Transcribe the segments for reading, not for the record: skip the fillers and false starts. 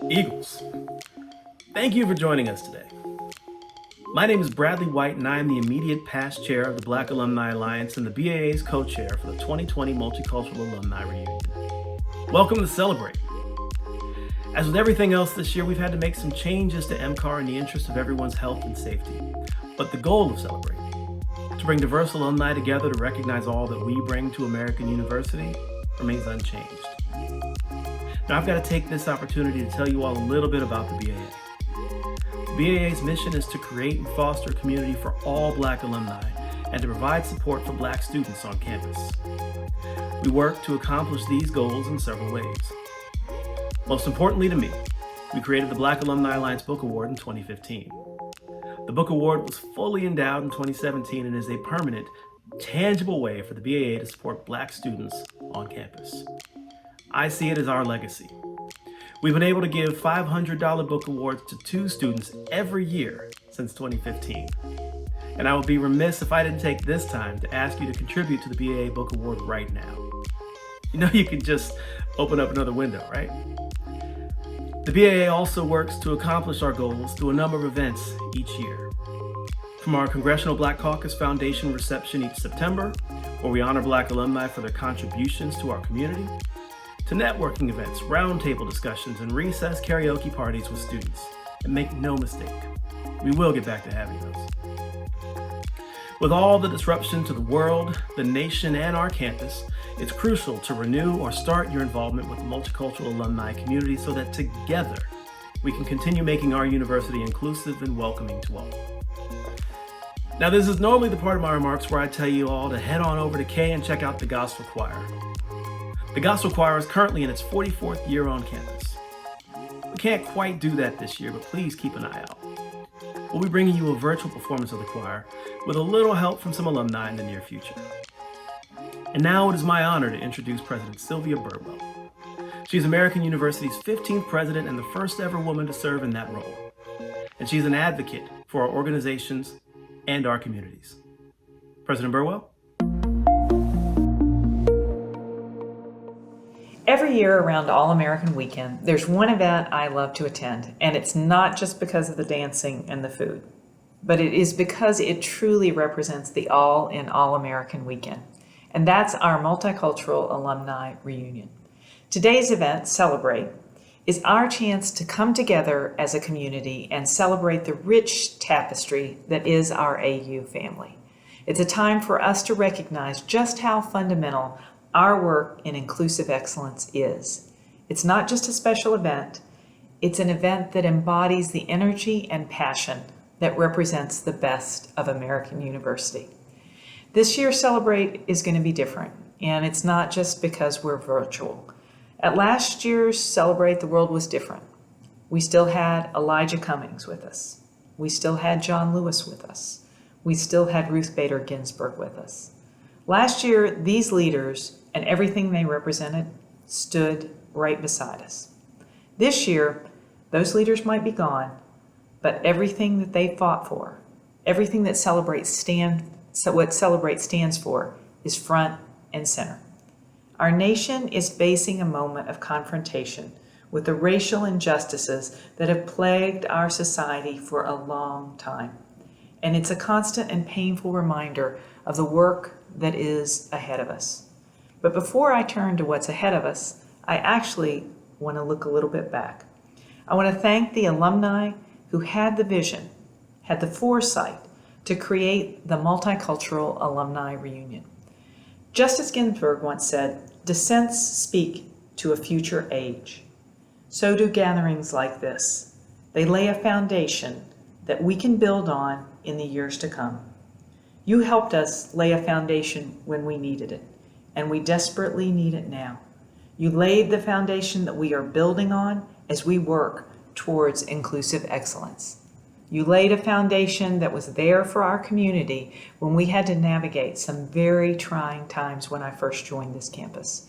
Eagles, thank you for joining us today. My name is Bradley White, and I am the immediate past chair of the Black Alumni Alliance and the BAA's co-chair for the 2020 Multicultural Alumni Reunion. Welcome to Celebrate. As with everything else this year, we've had to make some changes to MCAR in the interest of everyone's health and safety. But the goal of Celebrate, to bring diverse alumni together to recognize all that we bring to American University, remains unchanged. Now, I've got to take this opportunity to tell you all a little bit about the BAA. The BAA's mission is to create and foster a community for all Black alumni and to provide support for Black students on campus. We work to accomplish these goals in several ways. Most importantly to me, we created the Black Alumni Alliance Book Award in 2015. The Book Award was fully endowed in 2017 and is a permanent, tangible way for the BAA to support Black students on campus. I see it as our legacy. We've been able to give $500 book awards to 2 students every year since 2015. And I would be remiss if I didn't take this time to ask you to contribute to the BAA Book Award right now. You know you can just open up another window, right? The BAA also works to accomplish our goals through a number of events each year. From our Congressional Black Caucus Foundation reception each September, where we honor Black alumni for their contributions to our community, to networking events, roundtable discussions, and recess karaoke parties with students. And make no mistake, we will get back to having those. With all the disruption to the world, the nation, and our campus, it's crucial to renew or start your involvement with the multicultural alumni community so that together we can continue making our university inclusive and welcoming to all. Now, this is normally the part of my remarks where I tell you all to head on over to K and check out the Gospel Choir. The Gospel Choir is currently in its 44th year on campus. We can't quite do that this year, but please keep an eye out. We'll be bringing you a virtual performance of the choir with a little help from some alumni in the near future. And now it is my honor to introduce President Sylvia Burwell. She's American University's 15th president and the first ever woman to serve in that role. And she's an advocate for our organizations and our communities. President Burwell? Every year around All-American Weekend, there's one event I love to attend, and it's not just because of the dancing and the food, but it is because it truly represents the all in All-American Weekend, and that's our Multicultural Alumni Reunion. Today's event, Celebrate, is our chance to come together as a community and celebrate the rich tapestry that is our AU family. It's a time for us to recognize just how fundamental our work in inclusive excellence is. It's not just a special event, it's an event that embodies the energy and passion that represents the best of American University. This year's Celebrate is going to be different, and it's not just because we're virtual. At last year's Celebrate, the world was different. We still had Elijah Cummings with us. We still had John Lewis with us. We still had Ruth Bader Ginsburg with us. Last year, these leaders and everything they represented stood right beside us. This year, those leaders might be gone, but everything that they fought for, everything that what Celebrate stands for, is front and center. Our nation is facing a moment of confrontation with the racial injustices that have plagued our society for a long time. And it's a constant and painful reminder of the work that is ahead of us. But before I turn to what's ahead of us, I actually want to look a little bit back. I want to thank the alumni who had the vision, had the foresight to create the Multicultural Alumni Reunion. Justice Ginsburg once said, "Dissents speak to a future age. So do gatherings like this. They lay a foundation that we can build on in the years to come. You helped us lay a foundation when we needed it, and we desperately need it now. You laid the foundation that we are building on as we work towards inclusive excellence. You laid a foundation that was there for our community when we had to navigate some very trying times when I first joined this campus.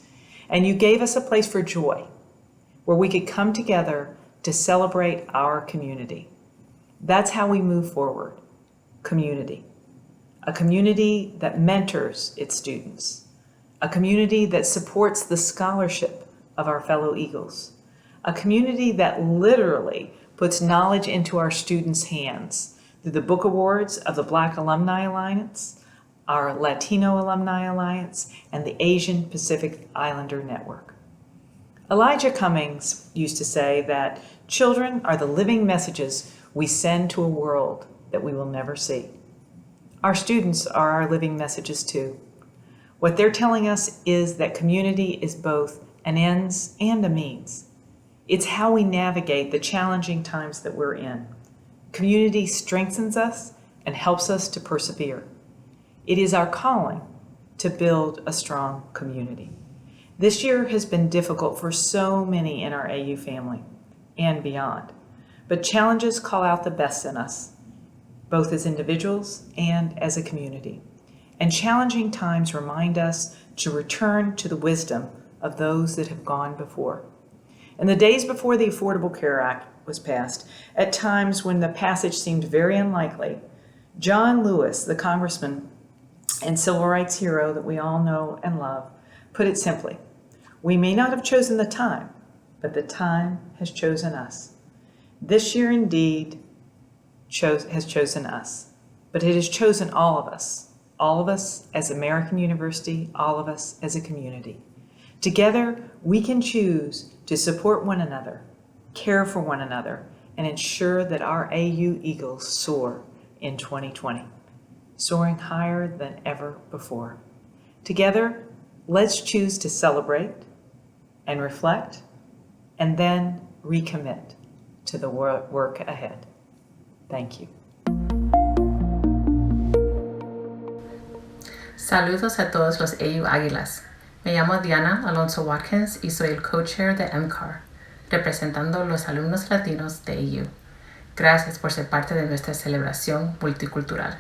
And you gave us a place for joy, where we could come together to celebrate our community. That's how we move forward. community. A community that mentors its students. A community that supports the scholarship of our fellow Eagles. A community that literally puts knowledge into our students' hands through the book awards of the Black Alumni Alliance, our Latino Alumni Alliance, and the Asian Pacific Islander Network. Elijah Cummings used to say that children are the living messages we send to a world that we will never see. Our students are our living messages too. What they're telling us is that community is both an ends and a means. It's how we navigate the challenging times that we're in. Community strengthens us and helps us to persevere. It is our calling to build a strong community. This year has been difficult for so many in our AU family and beyond, but challenges call out the best in us, both as individuals and as a community. And challenging times remind us to return to the wisdom of those that have gone before. In the days before the Affordable Care Act was passed, at times when the passage seemed very unlikely, John Lewis, the congressman and civil rights hero that we all know and love, put it simply: we may not have chosen the time, but the time has chosen us. This year indeed has chosen us, but it has chosen all of us as American University, all of us as a community. Together, we can choose to support one another, care for one another, and ensure that our AU Eagles soar in 2020, soaring higher than ever before. Together, let's choose to celebrate and reflect, and then recommit to the work ahead. Thank you. Saludos a todos los AU Águilas. Me llamo Diana Alonso Watkins y soy el co-chair de MCAR, representando los alumnos latinos de AU. Gracias por ser parte de nuestra celebración multicultural.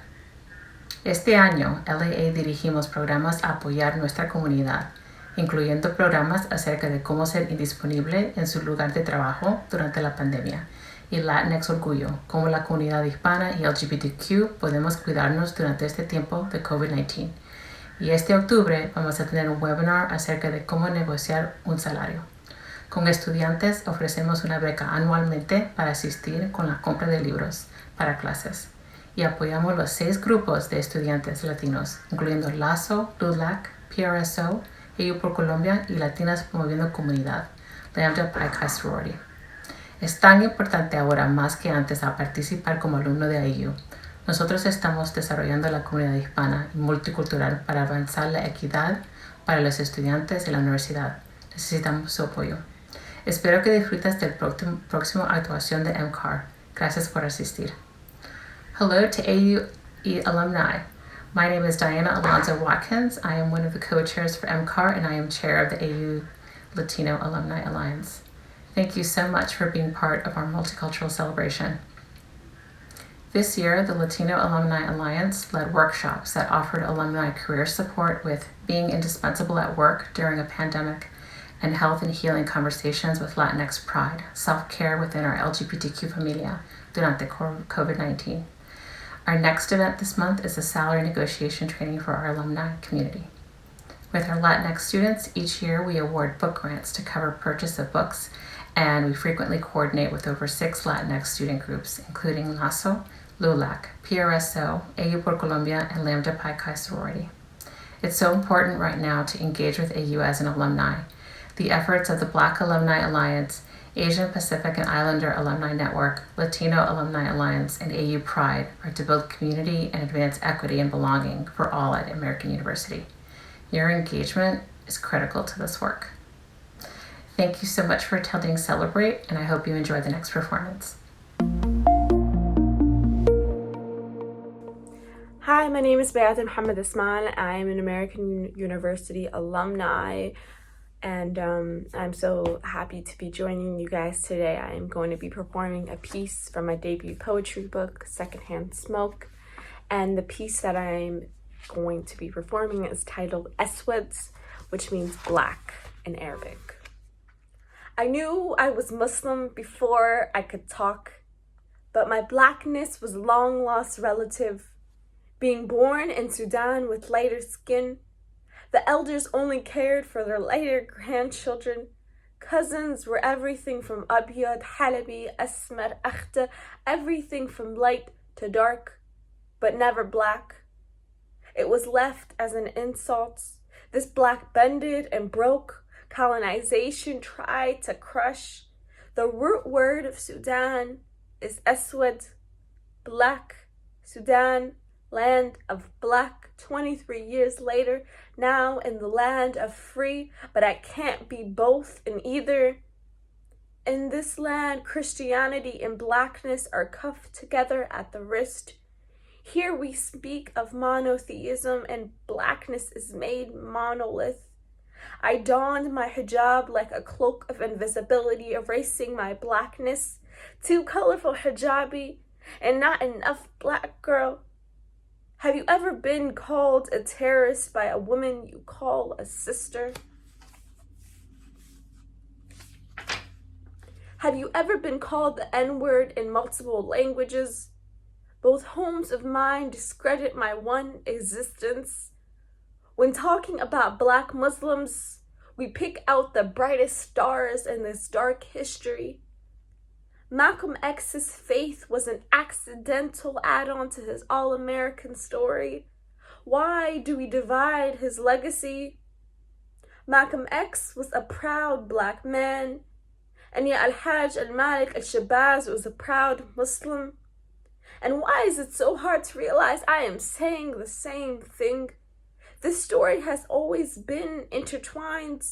Este año, LAA dirigimos programas a apoyar nuestra comunidad, incluyendo programas acerca de cómo ser indisponible en su lugar de trabajo durante la pandemia y Latinx Orgullo, cómo la comunidad hispana y LGBTQ podemos cuidarnos durante este tiempo de COVID-19. Y este octubre vamos a tener un webinar acerca de cómo negociar un salario. Con estudiantes ofrecemos una beca anualmente para asistir con la compra de libros para clases y apoyamos los 6 grupos de estudiantes latinos, incluyendo LASO, LULAC, PRSO, AU por Colombia y Latinas Promoviendo Comunidad, Lambda Pi Chi Sorority. Es tan importante ahora más que antes a participar como alumno de AU. Nosotros estamos desarrollando la comunidad hispana y multicultural para avanzar la equidad para los estudiantes de la universidad. Necesitamos su apoyo. Espero que disfrutes del próximo actuación de MCAR. Gracias por asistir. Hello to AU alumni. My name is Diana Alonso Watkins. I am one of the co-chairs for MCAR and I am chair of the AU Latino Alumni Alliance. Thank you so much for being part of our multicultural celebration. This year, the Latino Alumni Alliance led workshops that offered alumni career support with being indispensable at work during a pandemic and health and healing conversations with Latinx pride, self-care within our LGBTQ familia durante COVID-19. Our next event this month is a salary negotiation training for our alumni community. With our Latinx students, each year we award book grants to cover purchase of books, and we frequently coordinate with over 6 Latinx student groups, including LASO, LULAC, PRSO, AU por Colombia, and Lambda Pi Chi Sorority. It's so important right now to engage with AU as an alumni. The efforts of the Black Alumni Alliance, Asian Pacific and Islander Alumni Network, Latino Alumni Alliance, and AU Pride are to build community and advance equity and belonging for all at American University. Your engagement is critical to this work. Thank you so much for attending Celebrate, and I hope you enjoy the next performance. Hi, my name is Bayadir Mohamed-Osman. I am an American University alumni, and I'm so happy to be joining you guys today. I am going to be performing a piece from my debut poetry book, Secondhand Smoke, and the piece that I'm going to be performing is titled Esweds, which means black in Arabic. I knew I was Muslim before I could talk, but my blackness was long lost relative Being born in Sudan with lighter skin, the elders only cared for their lighter grandchildren. Cousins were everything from Abyad, Halabi, Asmar, Akhta, everything from light to dark, but never black. It was left as an insult. This black bended and broke. Colonization tried to crush. The root word of Sudan is Aswad, black. Sudan, land of black. 23 years later, now in the land of free, but I can't be both in either. In this land, Christianity and blackness are cuffed together at the wrist. Here we speak of monotheism and blackness is made monolith. I donned my hijab like a cloak of invisibility, erasing my blackness. Too colorful hijabi and not enough black girl. Have you ever been called a terrorist by a woman you call a sister? Have you ever been called the N-word in multiple languages? Both homes of mine discredit my one existence. When talking about Black Muslims, we pick out the brightest stars in this dark history. Malcolm X's faith was an accidental add-on to his all-American story. Why do we divide his legacy? Malcolm X was a proud Black man, and yet Al-Hajj al-Malik al-Shabazz was a proud Muslim. And why is it so hard to realize I am saying the same thing? This story has always been intertwined.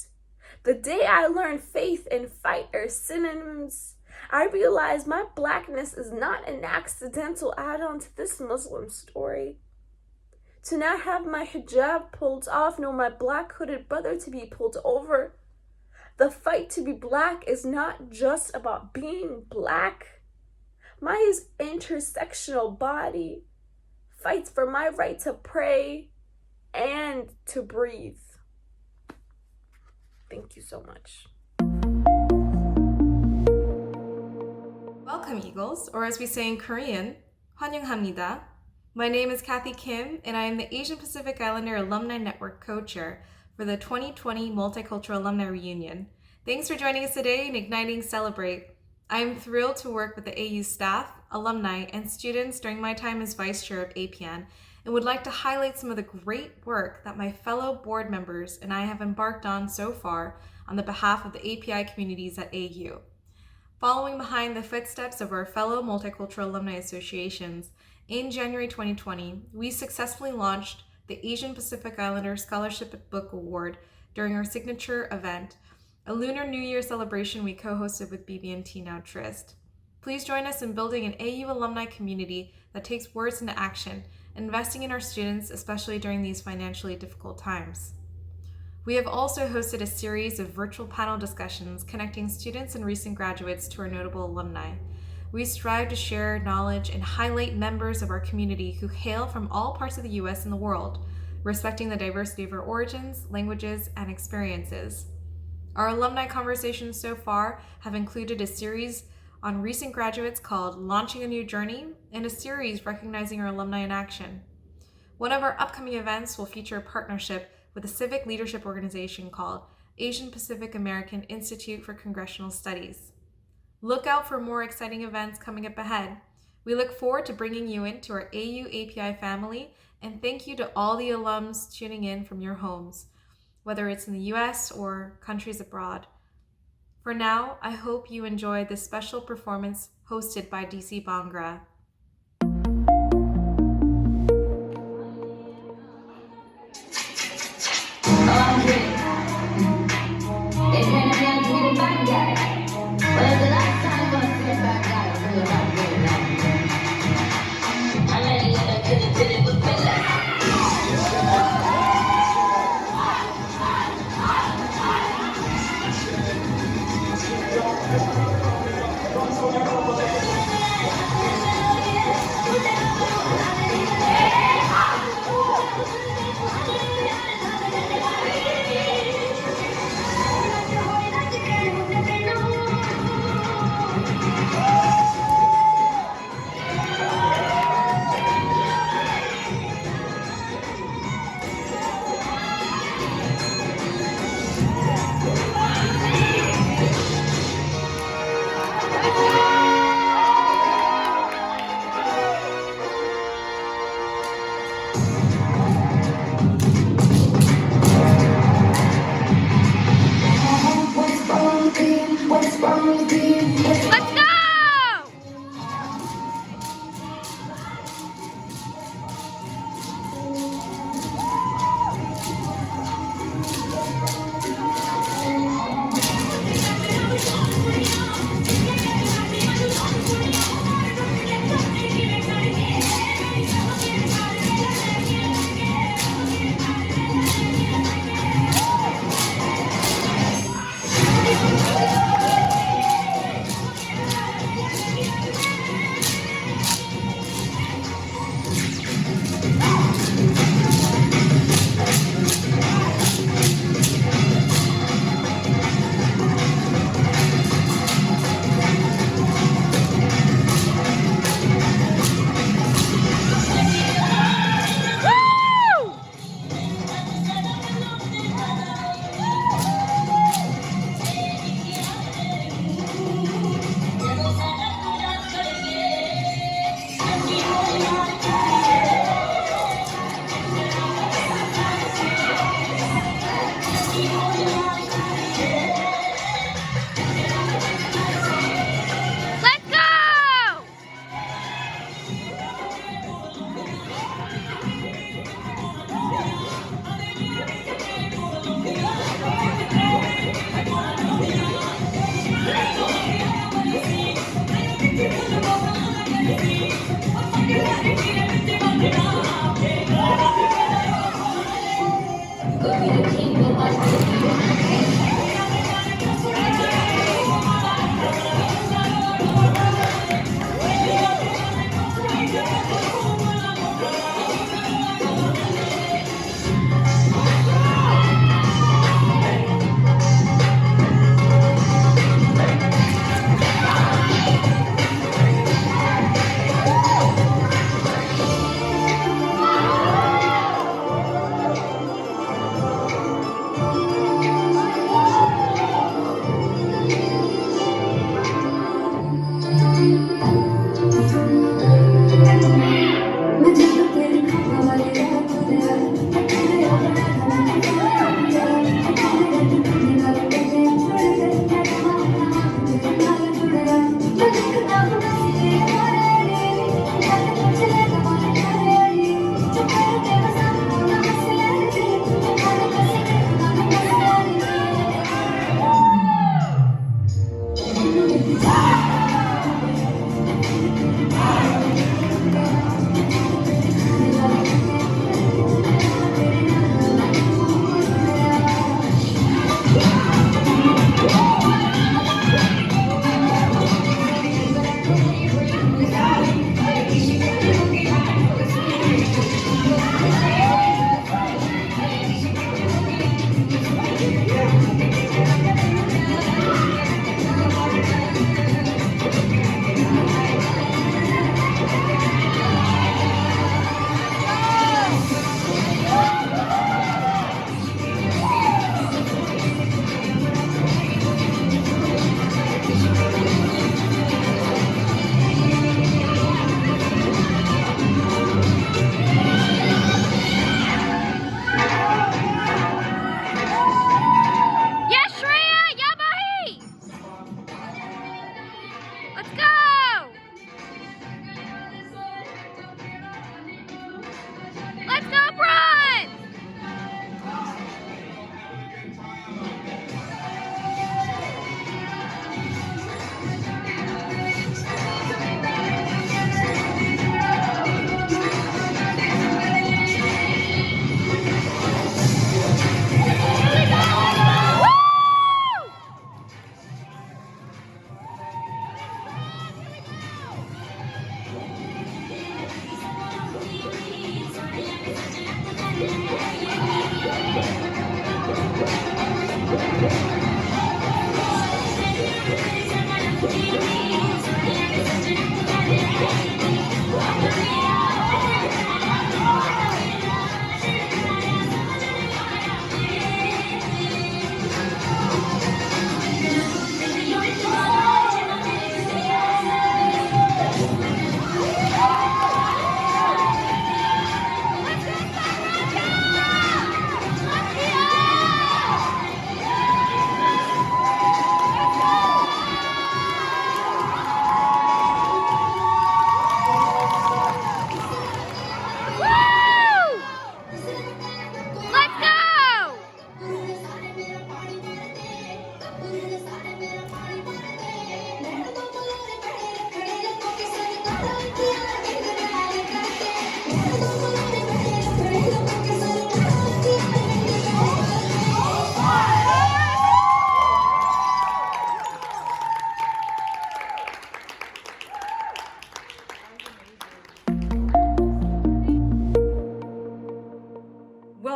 The day I learned faith and fight are synonyms, I realized my blackness is not an accidental add-on to this Muslim story. To not have my hijab pulled off, nor my black hooded brother to be pulled over. The fight to be black is not just about being black. My intersectional body fights for my right to pray and to breathe. Thank you so much. Welcome, Eagles, or as we say in Korean, 환영합니다. My name is Kathy Kim, and I am the Asian Pacific Islander Alumni Network co-chair for the 2020 Multicultural Alumni Reunion. Thanks for joining us today in Igniting Celebrate. I am thrilled to work with the AU staff, alumni, and students during my time as Vice Chair of APN, and would like to highlight some of the great work that my fellow board members and I have embarked on so far on the behalf of the API communities at AU. Following behind the footsteps of our fellow multicultural alumni associations, in January 2020, we successfully launched the Asian Pacific Islander Scholarship Book Award during our signature event, a Lunar New Year celebration we co-hosted with BB&T Now Trist. Please join us in building an AU alumni community that takes words into action, investing in our students, especially during these financially difficult times. We have also hosted a series of virtual panel discussions connecting students and recent graduates to our notable alumni. We strive to share knowledge and highlight members of our community who hail from all parts of the US and the world, respecting the diversity of our origins, languages, and experiences. Our alumni conversations so far have included a series on recent graduates called Launching a New Journey and a series recognizing our alumni in action. One of our upcoming events will feature a partnership with a civic leadership organization called Asian Pacific American Institute for Congressional Studies. Look out for more exciting events coming up ahead. We look forward to bringing you into our AU API family, and thank you to all the alums tuning in from your homes, whether it's in the US or countries abroad. For now, I hope you enjoy this special performance hosted by DC Bhangra.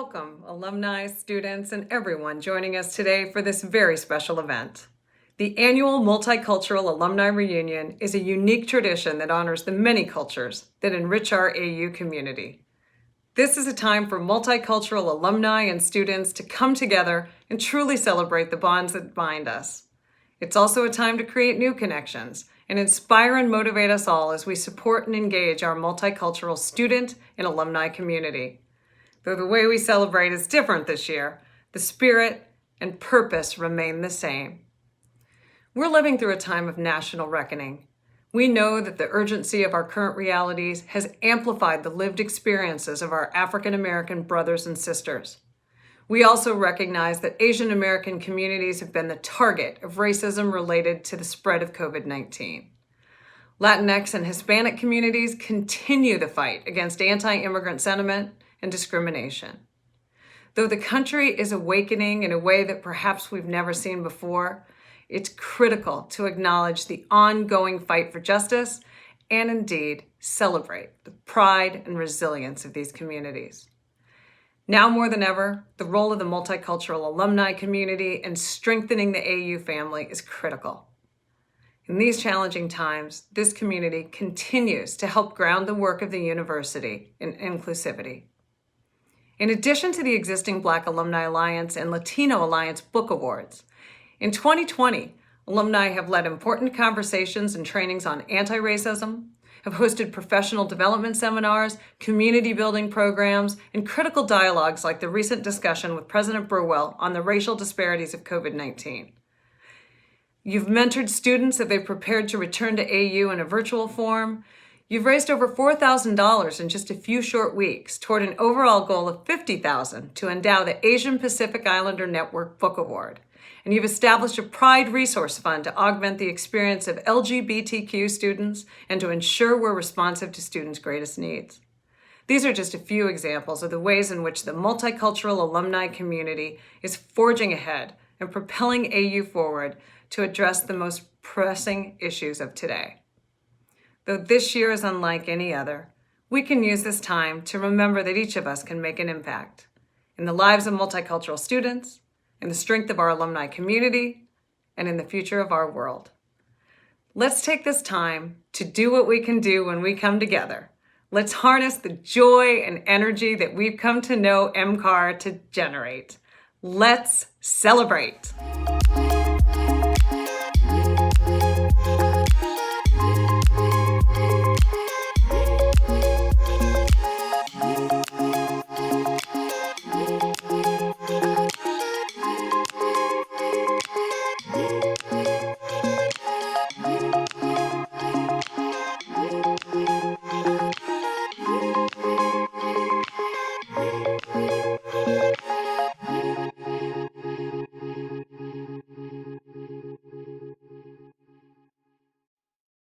Welcome, alumni, students, and everyone joining us today for this very special event. The annual Multicultural Alumni Reunion is a unique tradition that honors the many cultures that enrich our AU community. This is a time for multicultural alumni and students to come together and truly celebrate the bonds that bind us. It's also a time to create new connections and inspire and motivate us all as we support and engage our multicultural student and alumni community. Though the way we celebrate is different this year, the spirit and purpose remain the same. We're living through a time of national reckoning. We know that the urgency of our current realities has amplified the lived experiences of our African American brothers and sisters. We also recognize that Asian American communities have been the target of racism related to the spread of COVID-19. Latinx and Hispanic communities continue the fight against anti-immigrant sentiment and discrimination. Though the country is awakening in a way that perhaps we've never seen before, it's critical to acknowledge the ongoing fight for justice and indeed celebrate the pride and resilience of these communities. Now more than ever, the role of the multicultural alumni community in strengthening the AU family is critical. In these challenging times, this community continues to help ground the work of the university in inclusivity. In addition to the existing Black Alumni Alliance and Latino Alliance book awards, in 2020, alumni have led important conversations and trainings on anti-racism, have hosted professional development seminars, community building programs, and critical dialogues like the recent discussion with President Burwell on the racial disparities of COVID-19. You've mentored students as they've prepared to return to AU in a virtual form. You've raised over $4,000 in just a few short weeks toward an overall goal of $50,000 to endow the Asian Pacific Islander Network Book Award. And you've established a Pride Resource Fund to augment the experience of LGBTQ students and to ensure we're responsive to students' greatest needs. These are just a few examples of the ways in which the multicultural alumni community is forging ahead and propelling AU forward to address the most pressing issues of today. Though this year is unlike any other, we can use this time to remember that each of us can make an impact in the lives of multicultural students, in the strength of our alumni community, and in the future of our world. Let's take this time to do what we can do when we come together. Let's harness the joy and energy that we've come to know MCAR to generate. Let's celebrate.